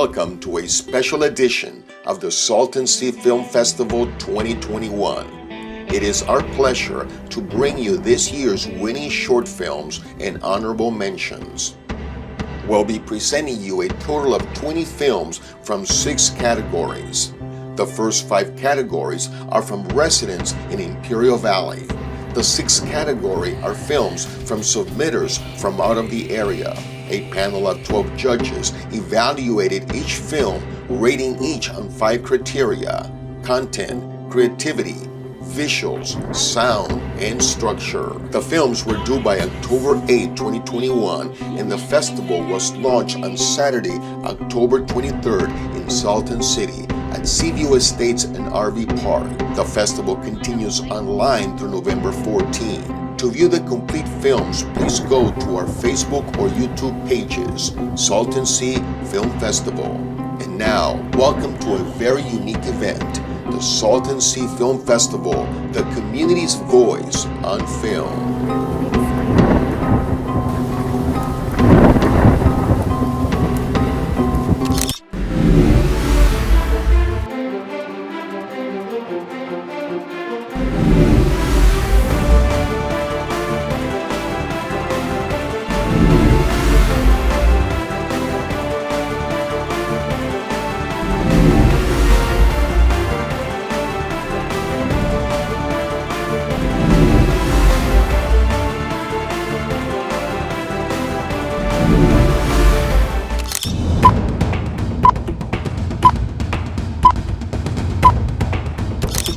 Welcome to a special edition of the Salton Sea Film Festival 2021. It is our pleasure to bring you this year's winning short films and honorable mentions. We'll be presenting you a total of 20 films from 6 categories. The first 5 categories are from residents in Imperial Valley. The 6th category are films from submitters from out of the area. A panel of 12 judges evaluated each film, rating each on 5 criteria: content, creativity, visuals, sound, and structure. The films were due by October 8, 2021, and the festival was launched on Saturday, October 23rd in Salton City at Seaview Estates and RV Park. The festival continues online through November 14. To view the complete films, please go to our Facebook or YouTube pages, Salton Sea Film Festival. And now, welcome to a very unique event, the Salton Sea Film Festival, the community's voice on film.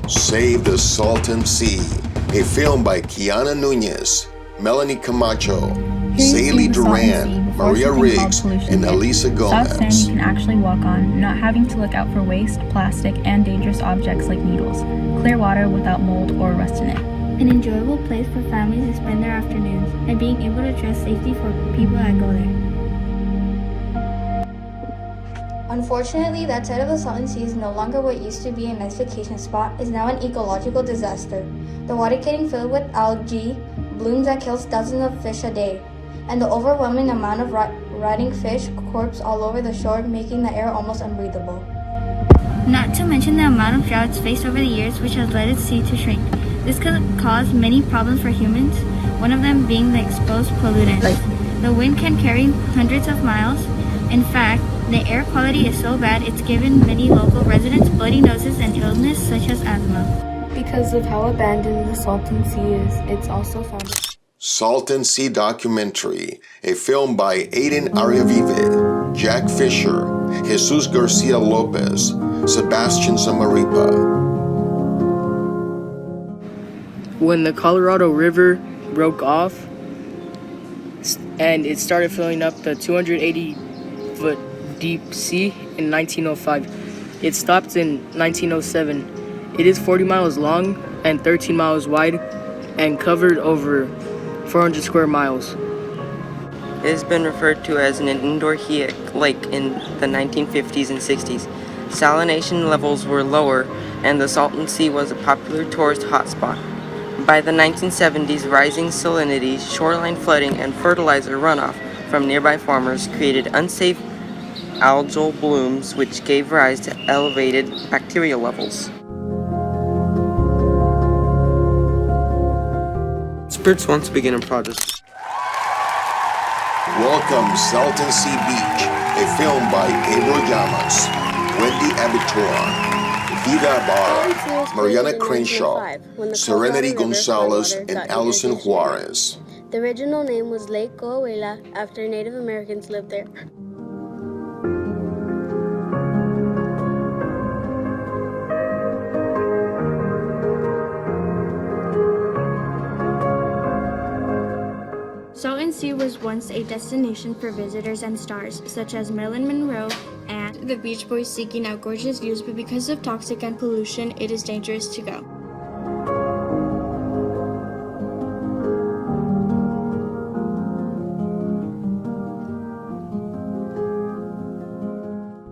Save the Salton Sea, a film by Kiana Nunez, Melanie Camacho, Saley Duran, Maria Riggs, and Elisa Gomez. Soft sand you can actually walk on, not having to look out for waste, plastic, and dangerous objects like needles. Clear water without mold or rust in it. An enjoyable place for families to spend their afternoons, and being able to trust safety for people that go there. Unfortunately, that side of the Salton Sea is no longer what used to be a nice vacation spot, is now an ecological disaster. The water getting filled with algae blooms that kills dozens of fish a day, and the overwhelming amount of rotting fish corpses all over the shore, making the air almost unbreathable. Not to mention the amount of droughts faced over the years, which has led its sea to shrink. This could cause many problems for humans, one of them being the exposed pollutants. The wind can carry hundreds of miles. In fact, the air quality is so bad it's given many local residents bloody noses and illness such as asthma. Because of how abandoned the Salton Sea is, it's also found. Salton Sea Documentary, a film by Aiden Ariavive, Jack Fisher, Jesus Garcia Lopez, Sebastian Samaripa. When the Colorado River broke off and it started filling up the 280-foot deep sea in 1905. It stopped in 1907. It is 40 miles long and 13 miles wide and covered over 400 square miles. It has been referred to as an indoor lake in the 1950s and 60s. Salination levels were lower and the Salton Sea was a popular tourist hotspot. By the 1970s, rising salinity, shoreline flooding, and fertilizer runoff from nearby farmers created unsafe algal blooms which gave rise to elevated bacterial levels. Experts want to begin a project. Welcome Salton Sea Beach, a film by Pedro Llamas, Wendy Abituran, Vida Ibarra, Mariana Crenshaw, Serenity Gonzalez, and Allison Juarez. The original name was Lake Coahuila after Native Americans lived there. Salton Sea was once a destination for visitors and stars, such as Marilyn Monroe and the Beach Boys seeking out gorgeous views, but because of toxic and pollution, it is dangerous to go.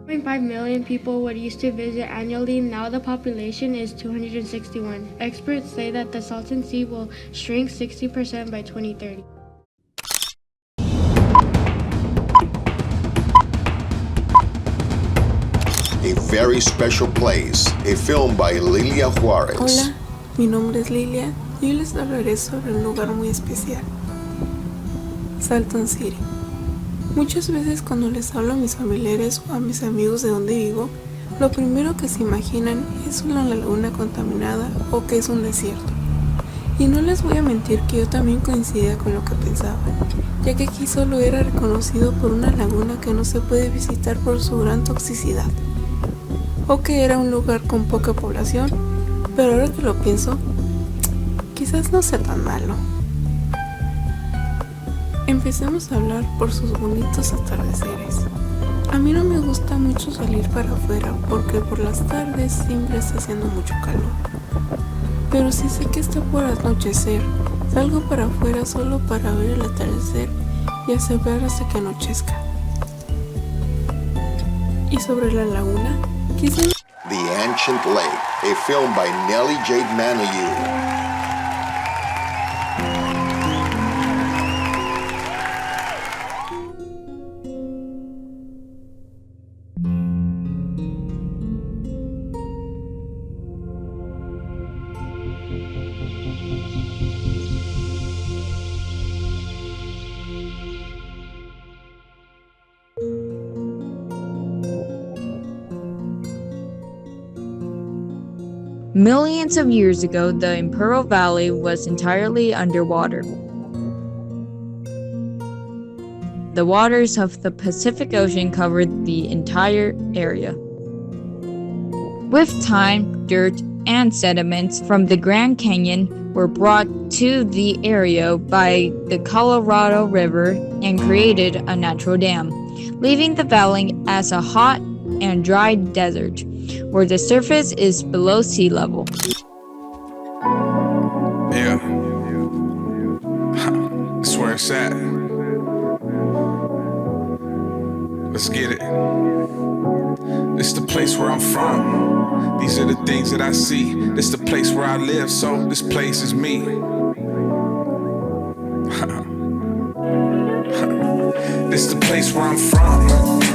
.5 million people would used to visit annually. Now the population is 261. Experts say that the Salton Sea will shrink 60% by 2030. very special place, a film by Lilia Juarez. Hola, mi nombre es Lilia y hoy les hablaré sobre un lugar muy especial, Salton City. Muchas veces cuando les hablo a mis familiares o a mis amigos de donde vivo, lo primero que se imaginan es una laguna contaminada o que es un desierto. Y no les voy a mentir que yo también coincidía con lo que pensaba, ya que aquí solo era reconocido por una laguna que no se puede visitar por su gran toxicidad, o que era un lugar con poca población, pero ahora que lo pienso, quizás no sea tan malo. Empecemos a hablar por sus bonitos atardeceres. A mí no me gusta mucho salir para afuera porque por las tardes siempre está haciendo mucho calor. Pero si sé que está por anochecer, salgo para afuera solo para ver el atardecer y aseverar hasta que anochezca. Y sobre la laguna, quizás... The Ancient Lake, a film by Nellie Jade Manayu. Millions of years ago, the Imperial Valley was entirely underwater. The waters of the Pacific Ocean covered the entire area. With time, dirt and sediments from the Grand Canyon were brought to the area by the Colorado River and created a natural dam, leaving the valley as a hot and dry desert, where the surface is below sea level. Yeah. That's where it's at. Let's get it. It's the place where I'm from. These are the things that I see. This the place where I live, so this place is me. This the place where I'm from.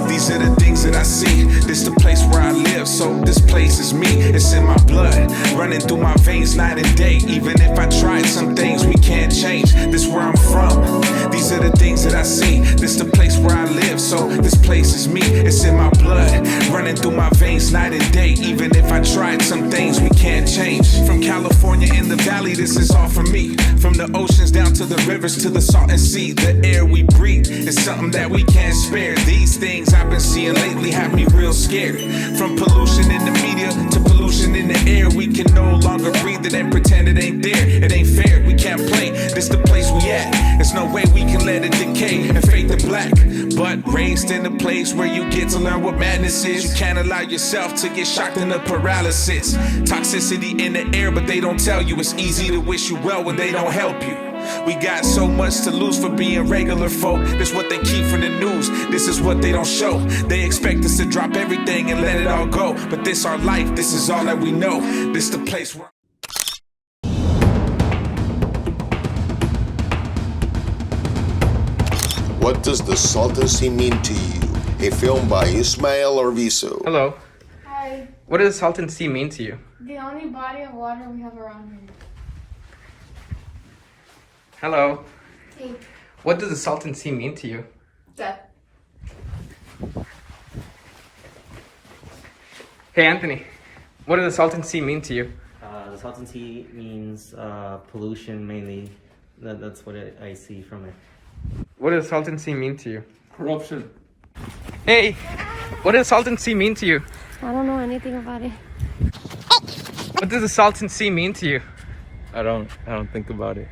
These are the things that I see. This the place where I live, so this place is me. It's in my blood, running through my veins night and day. Even if I tried, some things we can't change. This where I'm from. These are the things that I see. This the place where I live, so this place is me. It's in my blood, running through my veins night and day. Even if I tried, some things we can't change. From California in the valley, this is all for me. From the oceans down to the rivers to the Salton Sea, the air we breathe is something that we can't spare. These things I've been seeing lately have me real scared. From pollution in the media to pollution in the air, we can no longer breathe it and pretend it ain't there. It ain't fair, we can't play. This the place we at. There's no way we can let it decay and fade to black. But raised in a place where you get to learn what madness is. You can't allow yourself to get shocked into paralysis. Toxicity in the air, but they don't tell you. It's easy to wish you well when they don't help you. We got so much to lose for being regular folk. This what they keep from the news. This is what they don't show. They expect us to drop everything and let it all go. But this our life, this is all that we know. This the place where... What does the Salton Sea mean to you? A film by Ismael Arvizo. Hello. Hi. What does the Salton Sea mean to you? The only body of water we have around here. Hello. Hey. What does the Salton Sea mean to you? Death. Hey, Anthony. What does the Salton Sea mean to you? The Salton Sea means pollution mainly. That's what I see from it. What does the Salton Sea mean to you? Corruption. Hey, what does the Salton Sea mean to you? I don't know anything about it. What does the Salton Sea mean to you? I don't think about it.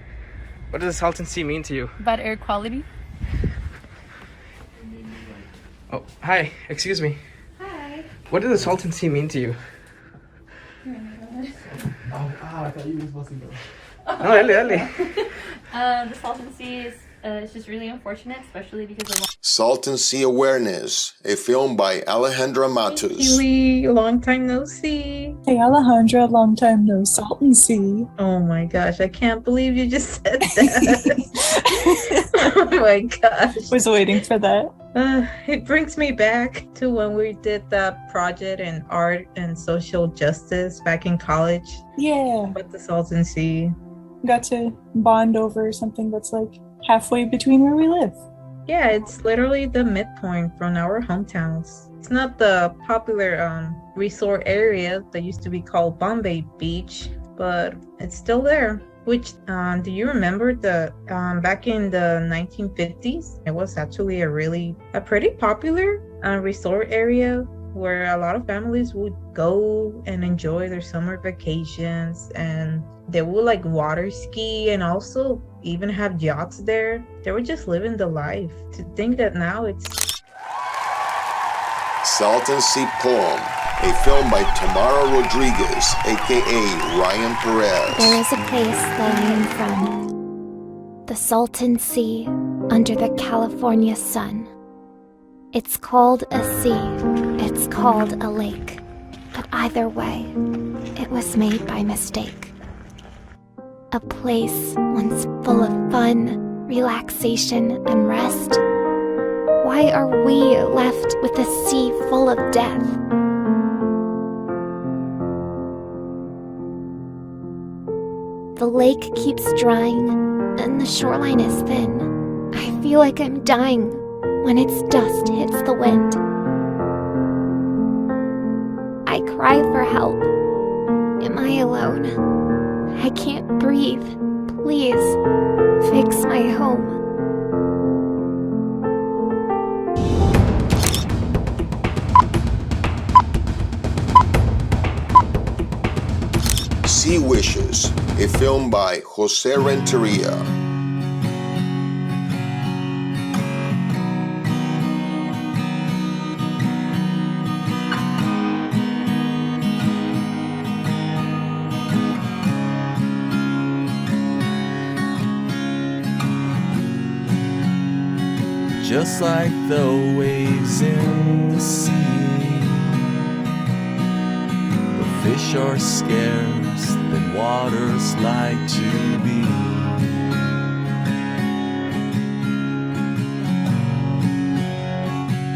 What does the Salton Sea mean to you? Bad air quality. Oh, hi. Excuse me. Hi. What does the Salton Sea mean to you? I thought you were supposed to go. No, dale. The Salton Sea is It's just really unfortunate, especially because of Salton Sea Awareness, a film by Alejandra Matus. Kiwi, long time no see. Hey Alejandra, long time no Salton Sea. Oh my gosh, I can't believe you just said that. Oh my gosh. Was waiting for that. It brings me back to when we did that project in art and social justice back in college. Yeah. With the Salton Sea. Got to bond over something that's like halfway between where we live. Yeah, it's literally the midpoint from our hometowns. It's not the popular resort area that used to be called Bombay Beach, but it's still there. Which, do you remember the back in the 1950s? It was actually a pretty popular resort area where a lot of families would go and enjoy their summer vacations, and they would like water ski and also even have yachts there. They were just living the life. To think that now it's Salton Sea Poem, a film by Tamara Rodriguez, aka Ryan Perez. There is a place that I am from, the Salton Sea under the California sun. It's called a sea, it's called a lake, but either way, it was made by mistake. A place once full of fun, relaxation, and rest. Why are we left with a sea full of death? The lake keeps drying, and the shoreline is thin. I feel like I'm dying when its dust hits the wind. I cry for help. Am I alone? I can't breathe. Please, fix my home. Sea Wishes, a film by Jose Renteria. Just like the waves in the sea, the fish are scarce, then waters like to be.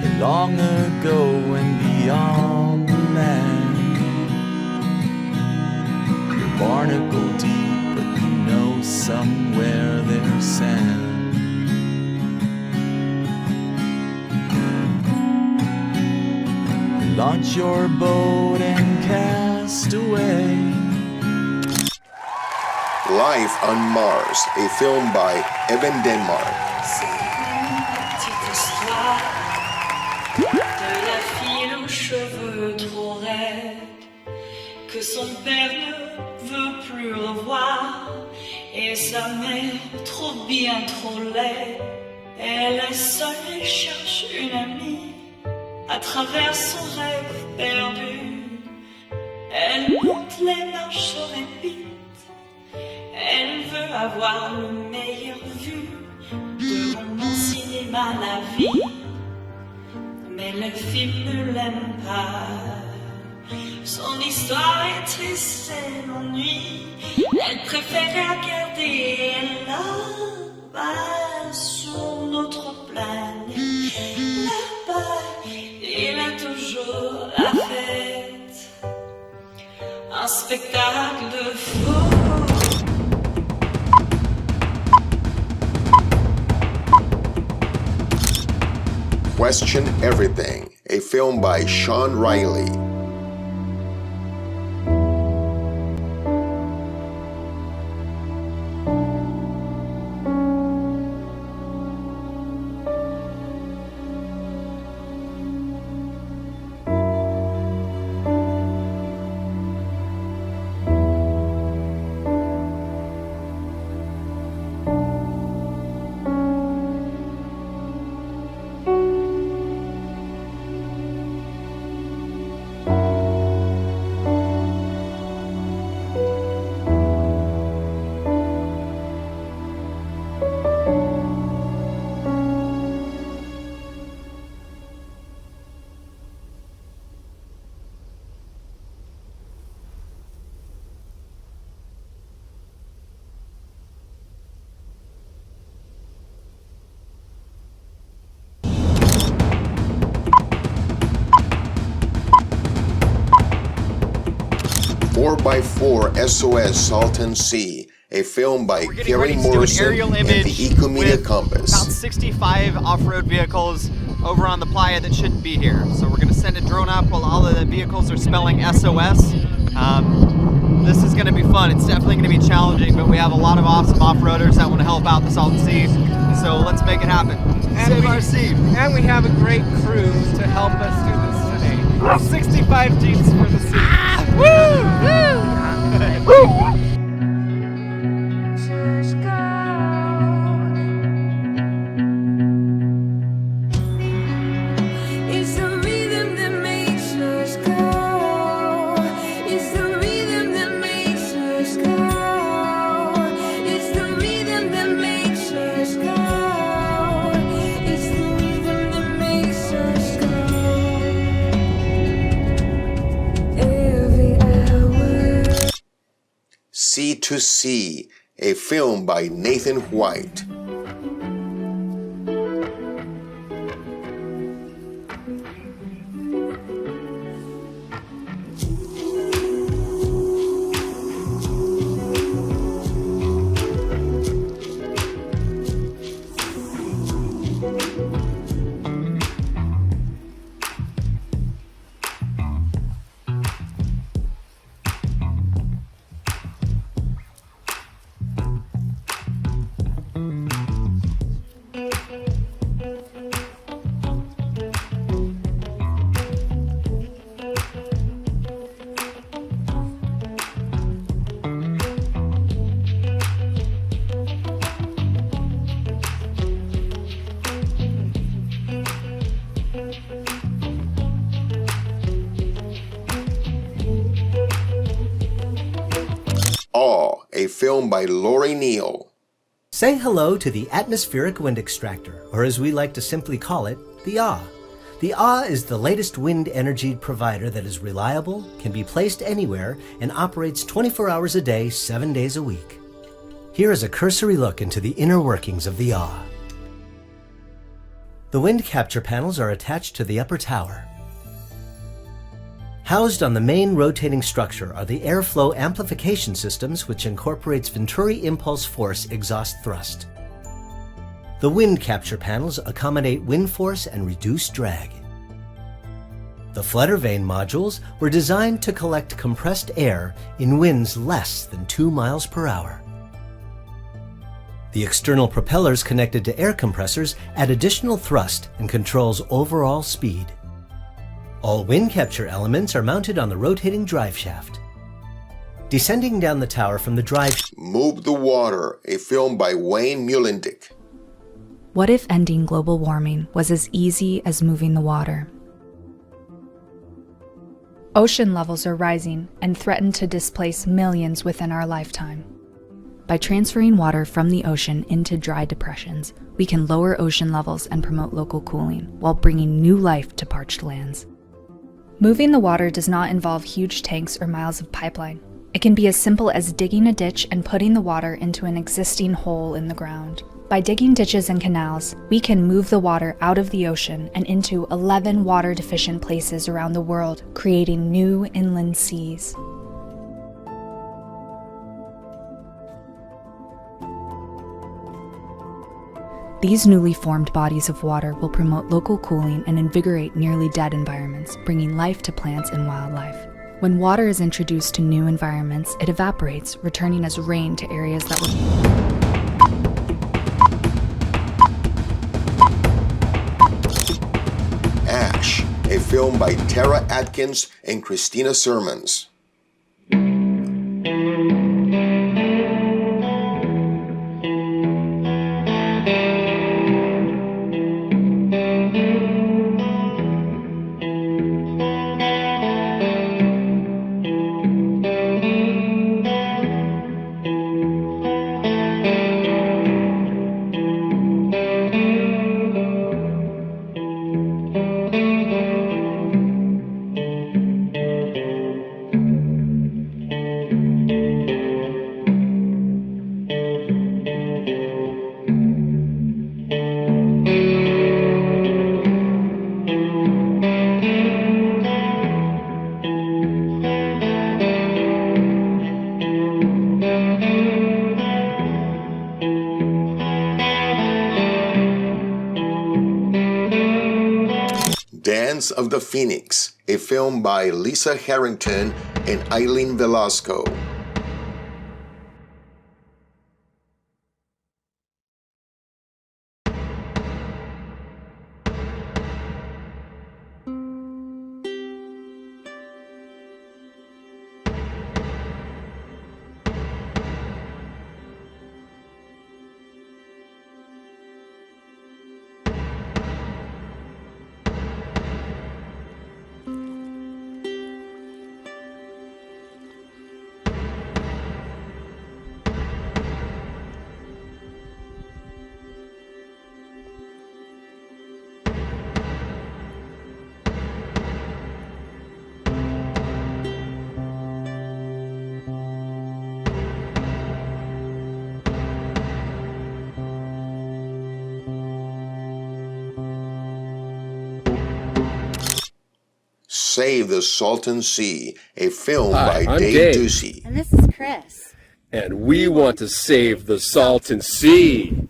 And long ago and beyond the land, your barnacle deep, but you know somewhere there's sand. Launch your boat and cast away. Life on Mars, a film by Evan Denmark. Petite histoire de la fille aux cheveux trop raides que son père ne veut plus revoir et sa mère trop bien, trop laide. Elle est seule, elle cherche une amie. À travers son rêve perdu, elle monte les marches rapides. Elle veut avoir le meilleur vue de mon cinéma, la vie. Mais le film ne l'aime pas. Son histoire est triste et l'ennui. Elle préfère regarder là-bas sur notre planète. Là-bas, il a toujours la fête, un spectacle de fou. Question Everything, a film by Sean Riley. 4x4 SOS Salton Sea, a film by Kerry Morrison and the Ecomedia Compass. About 65 off-road vehicles over on the playa that shouldn't be here. So we're going to send a drone up while all of the vehicles are spelling SOS. This is going to be fun. It's definitely going to be challenging, but we have a lot of awesome off-roaders that want to help out the Salton Sea. So let's make it happen. Save our sea. And we have a great crew to help us do this today. 65 Jeeps for the sea. Woo! It's the rhythm that makes us go. It's the rhythm that makes us go. It's the rhythm that makes us go. It's the rhythm that makes us go. Every hour. Sea to Sea, a film by Nathan White. Awe, a film by Lori Neal. Say hello to the atmospheric wind extractor, or as we like to simply call it, the AH. The AH is the latest wind energy provider that is reliable, can be placed anywhere, and operates 24 hours a day, 7 days a week. Here is a cursory look into the inner workings of the AH. The wind capture panels are attached to the upper tower. Housed on the main rotating structure are the airflow amplification systems, which incorporates Venturi impulse force exhaust thrust. The wind capture panels accommodate wind force and reduce drag. The flutter vane modules were designed to collect compressed air in winds less than 2 miles per hour. The external propellers connected to air compressors add additional thrust and controls overall speed. All wind capture elements are mounted on the rotating drive shaft. Descending down the tower from the drive... Move the Water, a film by Wayne Muhlendick. What if ending global warming was as easy as moving the water? Ocean levels are rising and threaten to displace millions within our lifetime. By transferring water from the ocean into dry depressions, we can lower ocean levels and promote local cooling while bringing new life to parched lands. Moving the water does not involve huge tanks or miles of pipeline. It can be as simple as digging a ditch and putting the water into an existing hole in the ground. By digging ditches and canals, we can move the water out of the ocean and into 11 water-deficient places around the world, creating new inland seas. These newly formed bodies of water will promote local cooling and invigorate nearly dead environments, bringing life to plants and wildlife. When water is introduced to new environments, it evaporates, returning as rain to areas that were... Ash, a film by Tara Atkins and Christina Sermons. Sons of the Phoenix, a film by Lisa Harrington and Eileen Velasco. Save the Salton Sea, a film Hi, by I'm Dave Dave. Ducey. And this is Chris. And we want to save the Salton Sea.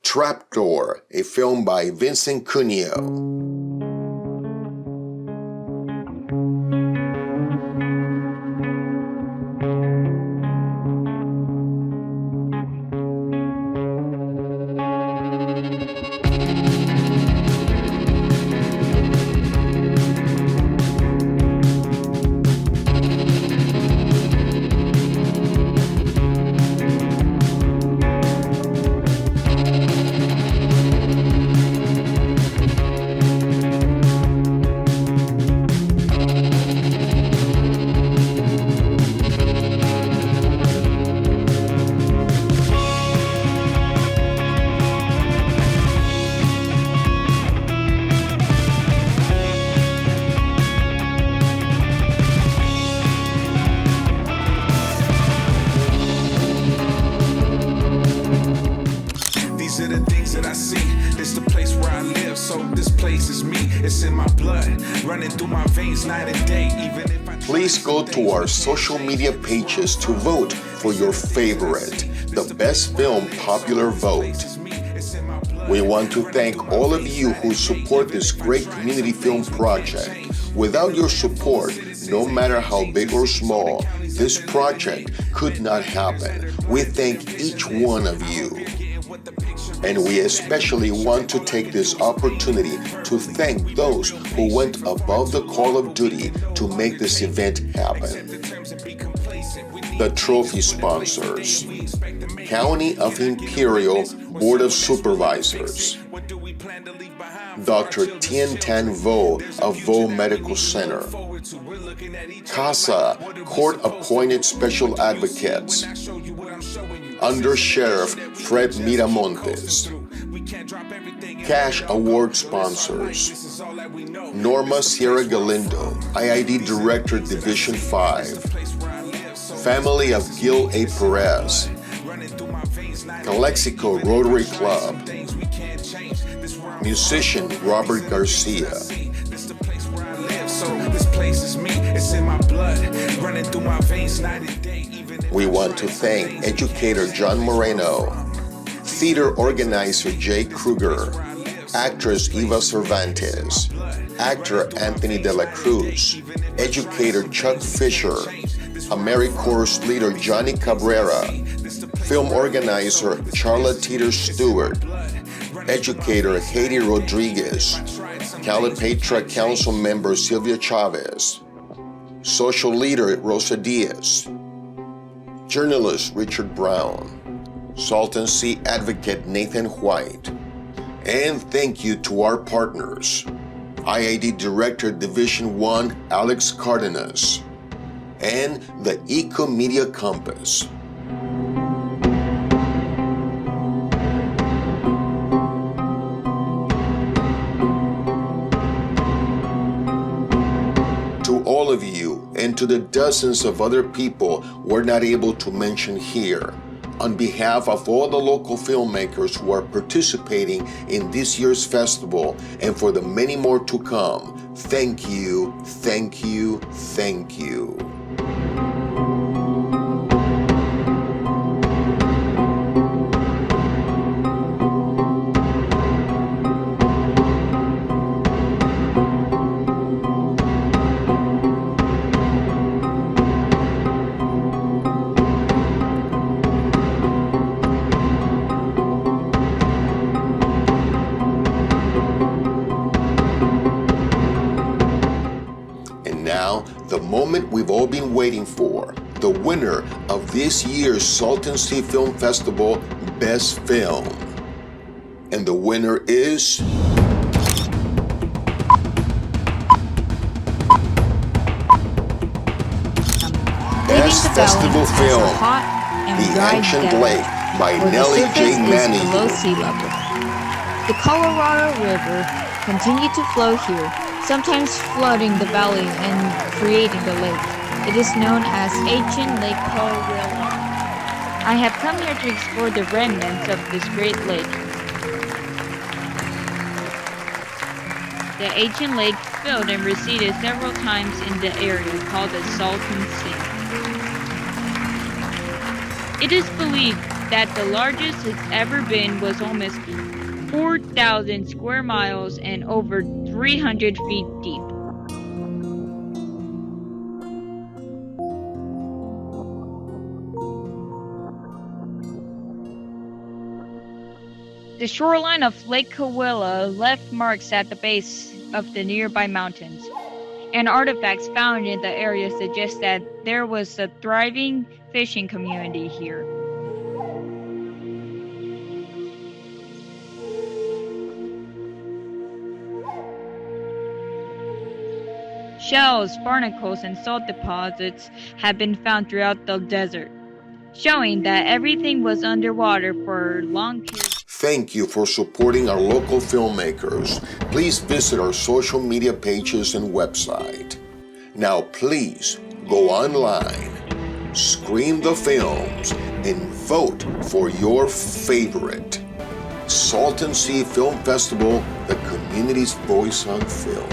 Trapdoor, a film by Vincent Cuneo. These are the things that I see. This the place where I live, so this place is me. It's in my blood, running through my veins night and day. Even if I Please go to our social media pages to vote for your favorite, the best film popular vote. We want to thank all of you who support this great community film project. Without your support, no matter how big or small, this project could not happen. We thank each one of you. And we especially want to take this opportunity to thank those who went above the call of duty to make this event happen. The trophy sponsors: County of Imperial Board of Supervisors, Dr. Tien Tan Vo of Vo Medical Center, CASA, Court-Appointed Special Advocates, Under Sheriff Fred Miramontes, Cash Award sponsors: Norma Sierra Galindo, IID Director, Division 5, Family of Gil A. Perez, Calexico Rotary Club, musician Robert Garcia. We want to thank educator John Moreno, theater organizer Jay Kruger, actress Eva Cervantes, actor Anthony De La Cruz, educator Chuck Fisher, AmeriCorps leader Johnny Cabrera, film organizer Charlotte Teeter Stewart, educator Haiti Rodriguez, Calipatra Council member Sylvia Chavez, social leader Rosa Diaz, journalist Richard Brown, Salton Sea advocate Nathan White. And thank you to our partners, IID Director Division 1 Alex Cardenas, and the Eco Media Compass. To all of you and to the dozens of other people we're not able to mention here, on behalf of all the local filmmakers who are participating in this year's festival and for the many more to come, thank you, thank you, thank you. Now, the moment we've all been waiting for, the winner of this year's Salton Sea Film Festival Best Film. And the winner is... Best Festival Film, The Ancient Lake by Nellie J. Manning. Below sea level. The Colorado River continued to flow here, sometimes flooding the valley and creating the lake. It is known as Ancient Lake Colorado. I have come here to explore the remnants of this great lake. The ancient lake filled and receded several times in the area called the Salton Sea. It is believed that the largest it's ever been was almost 4,000 square miles and over 300 feet deep. The shoreline of Lake Coahuila left marks at the base of the nearby mountains, and artifacts found in the area suggest that there was a thriving fishing community here. Shells, barnacles, and salt deposits have been found throughout the desert, showing that everything was underwater for long periods. Thank you for supporting our local filmmakers. Please visit our social media pages and website. Now please go online, screen the films, and vote for your favorite. Salton Sea Film Festival, the community's voice on film.